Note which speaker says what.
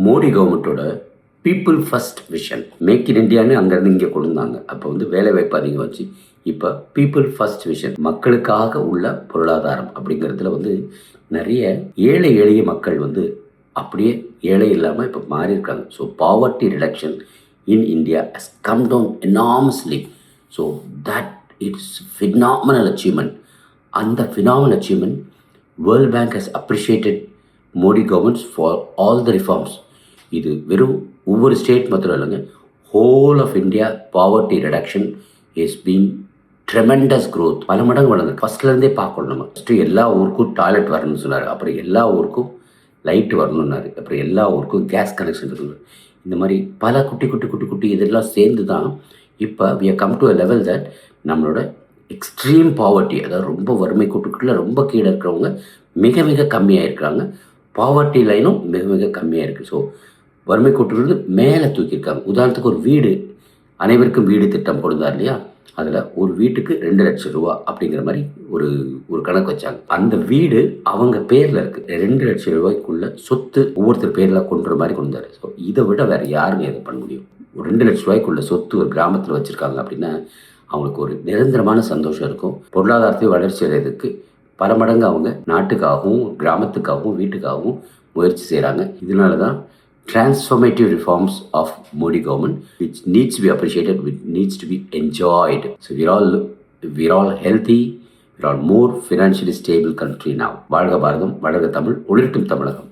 Speaker 1: மோடி கவர்மெண்ட்டோட people first vision make in இந்தியான்னு அங்கேருந்து இங்கே கொண்டு வந்தாங்க. அப்போ வந்து வேலை வாய்ப்பு அதிகம் வச்சு இப்போ பீப்புள் ஃபர்ஸ்ட் விஷன் மக்களுக்காக உள்ள பொருளாதாரம் அப்படிங்கிறதுல வந்து நிறைய ஏழை எளிய மக்கள் வந்து அப்படியே ஏழை இல்லாமல் இப்போ மாறி இருக்காங்க. So poverty reduction in India has come down enormously. So that it's phenomenal achievement. அந்த phenomenal achievement World Bank has appreciated Modi governments for all the reforms. இது வெறும் ஒவ்வொரு ஸ்டேட் மாத்திரம் இல்லைங்க, whole of India poverty reduction is been tremendous growth. பல மடங்கு வளர்ந்து ஃபஸ்ட்லேருந்தே பார்க்கணும். நம்ம ஃபஸ்ட்டு எல்லா ஊருக்கும் டாய்லெட் வரணும்னு சொன்னார், அப்புறம் எல்லா ஊருக்கும் லைட்டு வரணுன்னாரு, அப்புறம் எல்லா ஊருக்கும் கேஸ் கனெக்ஷன் இருக்கணும். இந்த மாதிரி பல குட்டி குட்டி குட்டி குட்டி இதெல்லாம் சேர்ந்து தான் இப்போ we are come to a level that நம்மளோட எக்ஸ்ட்ரீம் பாவர்ட்டி, அதாவது ரொம்ப வறுமை கூட்டுக்குள்ளே ரொம்ப கீழே இருக்கிறவங்க மிக மிக கம்மியாக இருக்கிறாங்க. பாவர்ட்டி லைனும் மிக மிக கம்மியாக இருக்குது. ஸோ வறுமை கோட்டிலிருந்து மேலே தூக்கியிருக்காங்க. உதாரணத்துக்கு ஒரு வீடு, அனைவருக்கும் வீடு திட்டம் கொடுத்தார் இல்லையா, அதில் ஒரு வீட்டுக்கு 2 லட்சம் ரூபா அப்படிங்கிற மாதிரி ஒரு ஒரு கணக்கு வச்சாங்க. அந்த வீடு அவங்க பேரில் இருக்குது. 2 லட்சம் ரூபாய்க்குள்ள சொத்து ஒவ்வொருத்தர் பேரில் கொண்டுற மாதிரி கொண்டு வந்தார். ஸோ இதை விட வேறு யாருங்க இதை பண்ண முடியும்? ஒரு 2 லட்ச ரூபாய்க்குள்ள சொத்து ஒரு கிராமத்தில் வச்சுருக்காங்க அப்படின்னா அவங்களுக்கு ஒரு நிரந்தரமான சந்தோஷம் இருக்கும். பொருளாதாரத்தை வளர்ச்சி அடைறதுக்கு பல மடங்கு அவங்க நாட்டுக்காகவும் கிராமத்துக்காகவும் வீட்டுக்காகவும் முயற்சி செய்கிறாங்க. இதனால தான் transformative reforms of Modi government, which needs to be appreciated, which needs to be enjoyed. So we're all healthy, we're all more financially stable country now. வாழ்க பாரதம், வளர்க தமிழ், ஒளிரட்டும் தமிழகம்.